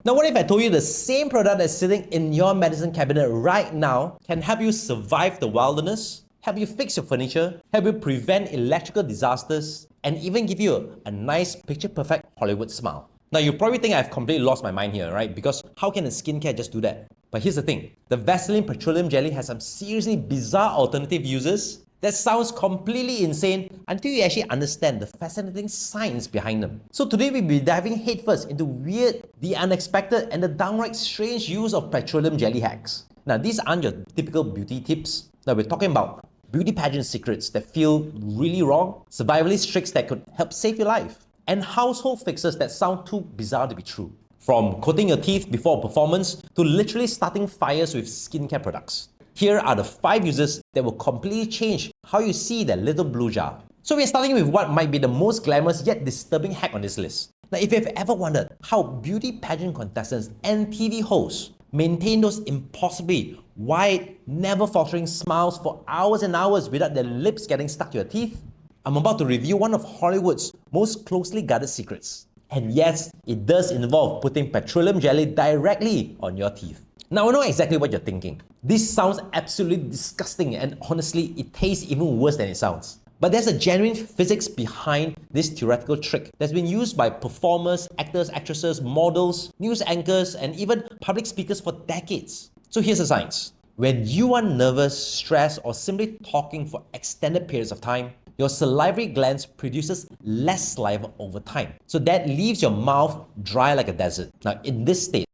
Now, what if I told you the same product that's sitting in your medicine cabinet right now can help you survive the wilderness, help you fix your furniture, help you prevent electrical disasters, and even give you a nice picture-perfect Hollywood smile? Now, you probably think I've completely lost my mind here, right? Because how can a skincare just do that? But here's the thing. The Vaseline Petroleum Jelly has some seriously bizarre alternative uses that sounds completely insane until you actually understand the fascinating science behind them. So today we'll be diving headfirst into weird, the unexpected, and the downright strange use of petroleum jelly hacks. Now, these aren't your typical beauty tips. Now, we're talking about beauty pageant secrets that feel really wrong, survivalist tricks that could help save your life, and household fixes that sound too bizarre to be true. From coating your teeth before a performance to literally starting fires with skincare products. Here are the 5 uses that will completely change how you see that little blue jar. So we're starting with what might be the most glamorous yet disturbing hack on this list. Now, if you've ever wondered how beauty pageant contestants and TV hosts maintain those impossibly wide, never faltering smiles for hours and hours without their lips getting stuck to your teeth, I'm about to review one of Hollywood's most closely guarded secrets. And yes, it does involve putting petroleum jelly directly on your teeth. Now, I know exactly what you're thinking. This sounds absolutely disgusting, and honestly, it tastes even worse than it sounds. But there's a genuine physics behind this theoretical trick that's been used by performers, actors, actresses, models, news anchors, and even public speakers for decades. So here's the science. When you are nervous, stressed, or simply talking for extended periods of time, your salivary glands produces less saliva over time. So that leaves your mouth dry like a desert. Now, in this state,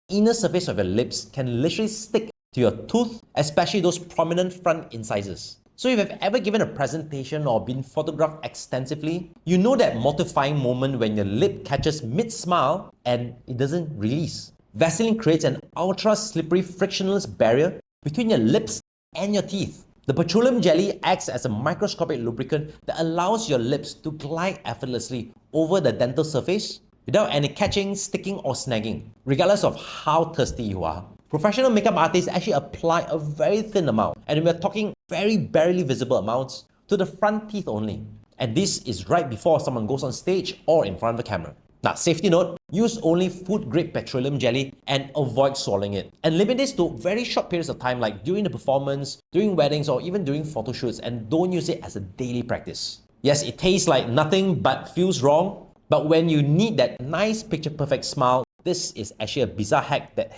the inner surface of your lips can literally stick to your tooth, especially those prominent front incisors. So if you've ever given a presentation or been photographed extensively, you know that mortifying moment when your lip catches mid-smile and it doesn't release. Vaseline creates an ultra-slippery frictionless barrier between your lips and your teeth. The petroleum jelly acts as a microscopic lubricant that allows your lips to glide effortlessly over the dental surface without any catching, sticking, or snagging, regardless of how thirsty you are. Professional makeup artists actually apply a very thin amount, and we're talking very barely visible amounts, to the front teeth only. And this is right before someone goes on stage or in front of the camera. Now, safety note, use only food-grade petroleum jelly and avoid swallowing it. And limit this to very short periods of time, like during the performance, during weddings, or even during photo shoots, and don't use it as a daily practice. Yes, it tastes like nothing but feels wrong, but when you need that nice picture-perfect smile, this is actually a bizarre hack that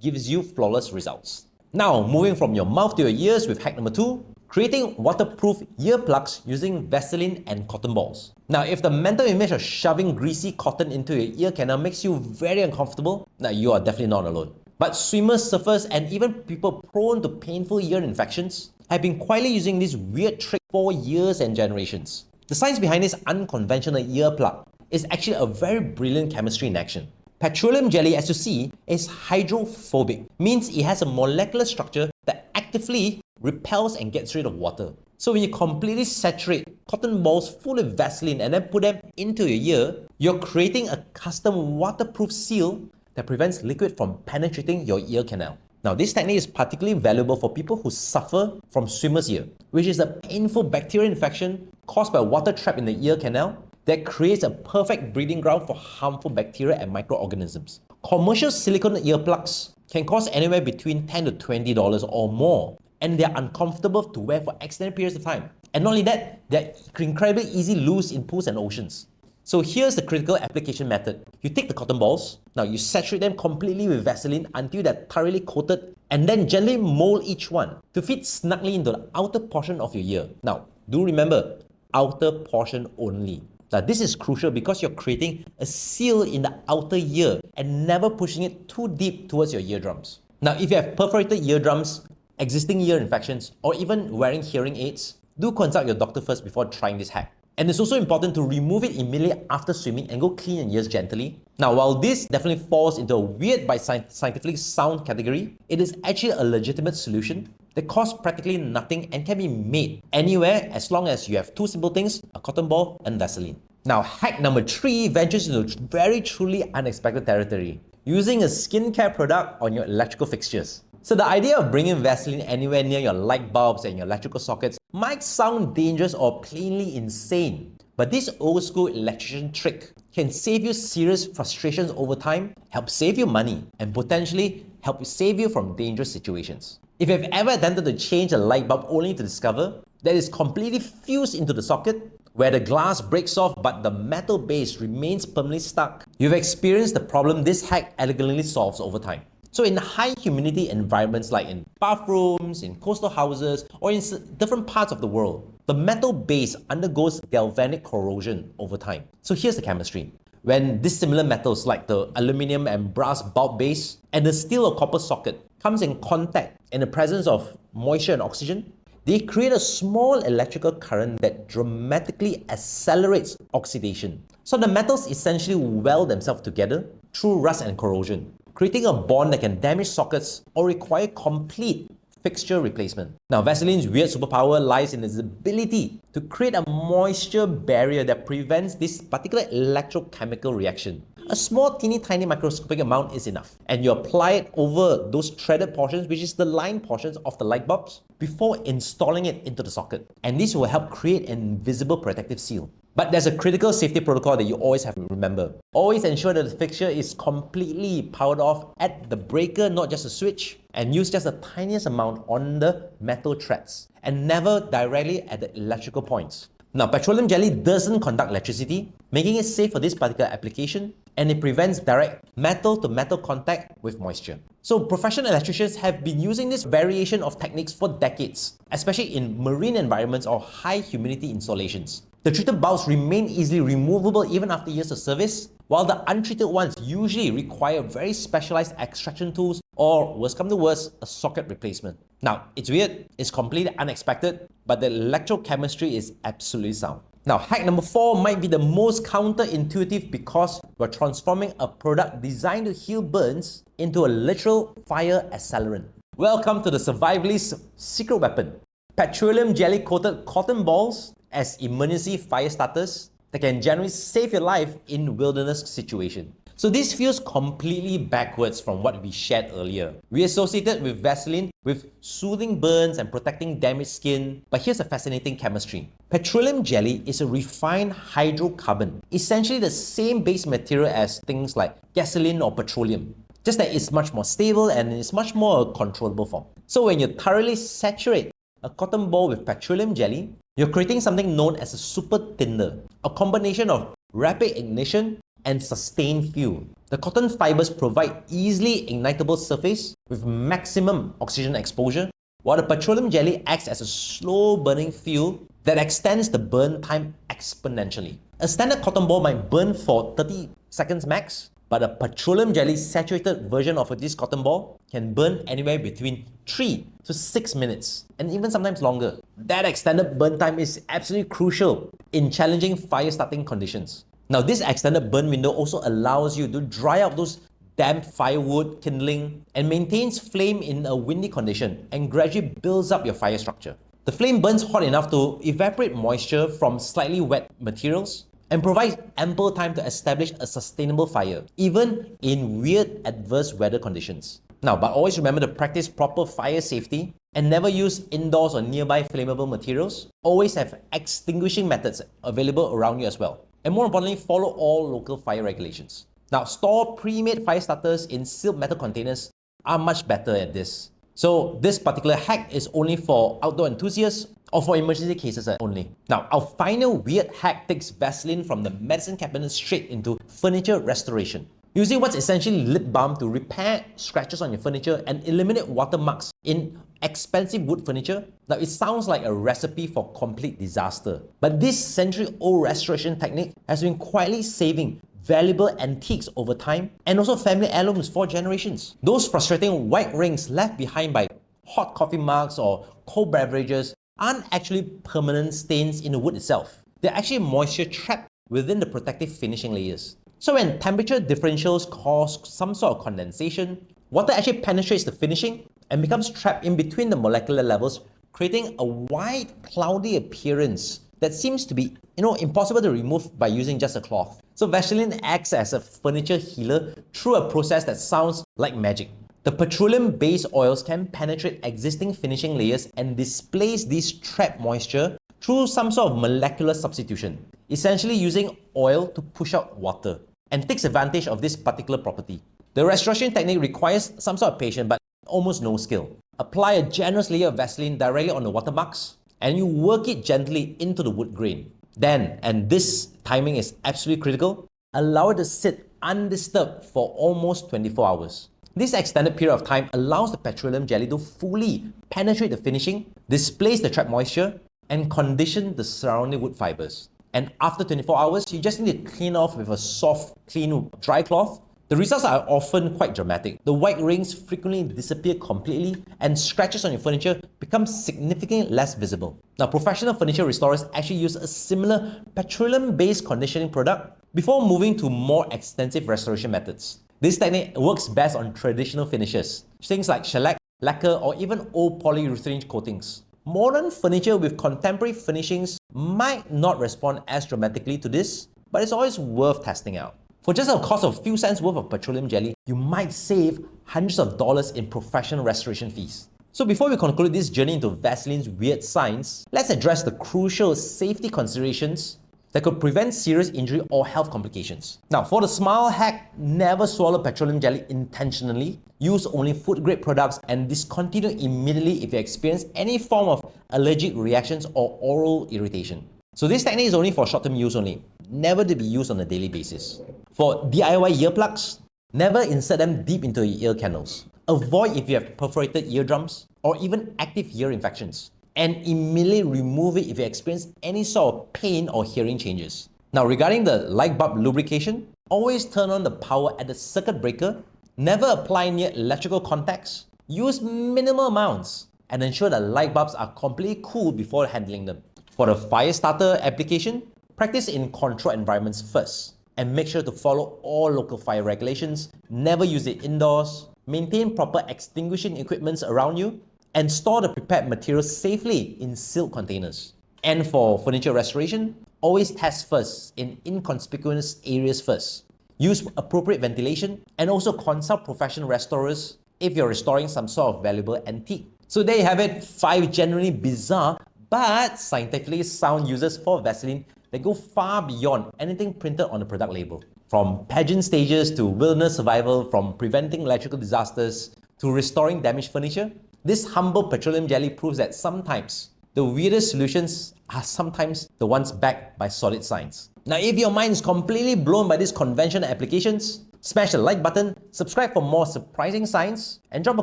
gives you flawless results. Now, moving from your mouth to your ears with hack number 2, creating waterproof earplugs using Vaseline and cotton balls. Now, if the mental image of shoving greasy cotton into your ear canal makes you very uncomfortable, now you are definitely not alone. But swimmers, surfers, and even people prone to painful ear infections have been quietly using this weird trick for years and generations. The science behind this unconventional earplug is actually a very brilliant chemistry in action. Petroleum jelly, as you see, is hydrophobic, means it has a molecular structure that actively repels and gets rid of water. So when you completely saturate cotton balls full of Vaseline and then put them into your ear, you're creating a custom waterproof seal that prevents liquid from penetrating your ear canal. Now, this technique is particularly valuable for people who suffer from swimmer's ear, which is a painful bacterial infection caused by water trapped in the ear canal that creates a perfect breeding ground for harmful bacteria and microorganisms. Commercial silicone earplugs can cost anywhere between $10 to $20 or more, and they're uncomfortable to wear for extended periods of time. And not only that, they're incredibly easy to lose in pools and oceans. So here's the critical application method. You take the cotton balls, now you saturate them completely with Vaseline until they're thoroughly coated, and then gently mold each one to fit snugly into the outer portion of your ear. Now, do remember, outer portion only. Now, this is crucial because you're creating a seal in the outer ear and never pushing it too deep towards your eardrums. Now, if you have perforated eardrums, existing ear infections, or even wearing hearing aids, do consult your doctor first before trying this hack. And it's also important to remove it immediately after swimming and go clean your ears gently. Now, while this definitely falls into a weird but scientifically sound category, it is actually a legitimate solution that costs practically nothing and can be made anywhere as long as you have 2 simple things, a cotton ball and Vaseline. Now, hack number 3 ventures into very truly unexpected territory, using a skincare product on your electrical fixtures. So the idea of bringing Vaseline anywhere near your light bulbs and your electrical sockets might sound dangerous or plainly insane, but this old school electrician trick can save you serious frustrations over time, help save you money, and potentially help you save you from dangerous situations. If you have ever attempted to change a light bulb only to discover that it's completely fused into the socket, where the glass breaks off but the metal base remains permanently stuck, you've experienced the problem this hack elegantly solves over time. So in high humidity environments like in bathrooms, in coastal houses, or in different parts of the world, the metal base undergoes galvanic corrosion over time. So here's the chemistry. When dissimilar metals like the aluminum and brass bulb base and the steel or copper socket comes in contact in the presence of moisture and oxygen, they create a small electrical current that dramatically accelerates oxidation. So the metals essentially weld themselves together through rust and corrosion, creating a bond that can damage sockets or require complete fixture replacement. Now, Vaseline's weird superpower lies in its ability to create a moisture barrier that prevents this particular electrochemical reaction. A small teeny tiny microscopic amount is enough, and you apply it over those threaded portions, which is the line portions of the light bulbs, before installing it into the socket. And this will help create an invisible protective seal. But there's a critical safety protocol that you always have to remember. Always ensure that the fixture is completely powered off at the breaker, not just a switch, and use just the tiniest amount on the metal threads, and never directly at the electrical points. Now, petroleum jelly doesn't conduct electricity, making it safe for this particular application, and it prevents direct metal-to-metal contact with moisture. So professional electricians have been using this variation of techniques for decades, especially in marine environments or high humidity installations. The treated bulbs remain easily removable even after years of service, while the untreated ones usually require very specialized extraction tools or, worst come to worst, a socket replacement. Now, it's weird, it's completely unexpected, but the electrochemistry is absolutely sound. Now, hack number 4 might be the most counterintuitive because we're transforming a product designed to heal burns into a literal fire accelerant. Welcome to the survivalist's secret weapon. Petroleum jelly coated cotton balls as emergency fire starters that can generally save your life in wilderness situation. So this feels completely backwards from what we shared earlier. We associated with Vaseline with soothing burns and protecting damaged skin, but here's a fascinating chemistry. Petroleum jelly is a refined hydrocarbon, essentially the same base material as things like gasoline or petroleum, just that it's much more stable and it's much more a controllable form. So when you thoroughly saturate a cotton ball with petroleum jelly, you're creating something known as a super tinder, a combination of rapid ignition and sustained fuel. The cotton fibers provide easily ignitable surface with maximum oxygen exposure, while the petroleum jelly acts as a slow burning fuel that extends the burn time exponentially. A standard cotton ball might burn for 30 seconds max, but a petroleum jelly saturated version of this cotton ball can burn anywhere between 3 to 6 minutes, and even sometimes longer. That extended burn time is absolutely crucial in challenging fire starting conditions. Now, this extended burn window also allows you to dry out those damp firewood kindling and maintains flame in a windy condition and gradually builds up your fire structure. The flame burns hot enough to evaporate moisture from slightly wet materials and provides ample time to establish a sustainable fire, even in weird adverse weather conditions. Now, but always remember to practice proper fire safety and never use indoors or nearby flammable materials. Always have extinguishing methods available around you as well. And more importantly, follow all local fire regulations. Now, store pre-made fire starters in sealed metal containers are much better at this. So this particular hack is only for outdoor enthusiasts or for emergency cases only. Now, our final weird hack takes Vaseline from the medicine cabinet straight into furniture restoration. Using what's essentially lip balm to repair scratches on your furniture and eliminate watermarks in expensive wood furniture. Now, it sounds like a recipe for complete disaster, but this century-old restoration technique has been quietly saving valuable antiques over time and also family heirlooms for generations. Those frustrating white rings left behind by hot coffee mugs or cold beverages aren't actually permanent stains in the wood itself. They're actually moisture trapped within the protective finishing layers. So when temperature differentials cause some sort of condensation, water actually penetrates the finishing and becomes trapped in between the molecular levels, creating a white, cloudy appearance that seems to be, impossible to remove by using just a cloth. So Vaseline acts as a furniture healer through a process that sounds like magic. The petroleum-based oils can penetrate existing finishing layers and displace this trapped moisture through some sort of molecular substitution, essentially using oil to push out water, and takes advantage of this particular property. The restoration technique requires some sort of patience but almost no skill. Apply a generous layer of Vaseline directly on the watermarks, and you work it gently into the wood grain. Then, and this timing is absolutely critical, allow it to sit undisturbed for almost 24 hours. This extended period of time allows the petroleum jelly to fully penetrate the finishing, displace the trapped moisture, and condition the surrounding wood fibers. And after 24 hours, you just need to clean off with a soft, clean, dry cloth. The results are often quite dramatic. The white rings frequently disappear completely, and scratches on your furniture become significantly less visible. Now, professional furniture restorers actually use a similar petroleum-based conditioning product before moving to more extensive restoration methods. This technique works best on traditional finishes, things like shellac, lacquer, or even old polyurethane coatings. Modern furniture with contemporary finishings might not respond as dramatically to this, but it's always worth testing out. For just a cost of a few cents worth of petroleum jelly, you might save hundreds of dollars in professional restoration fees. So before we conclude this journey into Vaseline's weird science, let's address the crucial safety considerations that could prevent serious injury or health complications. Now, for the smile hack, never swallow petroleum jelly intentionally. Use only food-grade products and discontinue immediately if you experience any form of allergic reactions or oral irritation. So this technique is only for short-term use only, never to be used on a daily basis. For DIY earplugs, never insert them deep into your ear canals. Avoid if you have perforated eardrums or even active ear infections. And immediately remove it if you experience any sort of pain or hearing changes. Now, regarding the light bulb lubrication, always turn on the power at the circuit breaker, never apply near electrical contacts, use minimal amounts, and ensure that light bulbs are completely cool before handling them. For the fire starter application, practice in controlled environments first, and make sure to follow all local fire regulations, never use it indoors, maintain proper extinguishing equipment around you, and store the prepared materials safely in sealed containers. And for furniture restoration, always test first in inconspicuous areas first. Use appropriate ventilation and also consult professional restorers if you're restoring some sort of valuable antique. So there you have it, 5 genuinely bizarre but scientifically sound uses for Vaseline that go far beyond anything printed on the product label. From pageant stages to wilderness survival, from preventing electrical disasters to restoring damaged furniture, this humble petroleum jelly proves that sometimes the weirdest solutions are sometimes the ones backed by solid science. Now, if your mind is completely blown by these conventional applications, smash the like button, subscribe for more surprising science, and drop a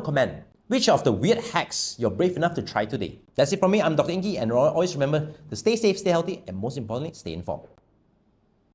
comment. Which of the weird hacks you're brave enough to try today? That's it from me, I'm Dr. Ingky, and always remember to stay safe, stay healthy, and most importantly, stay informed.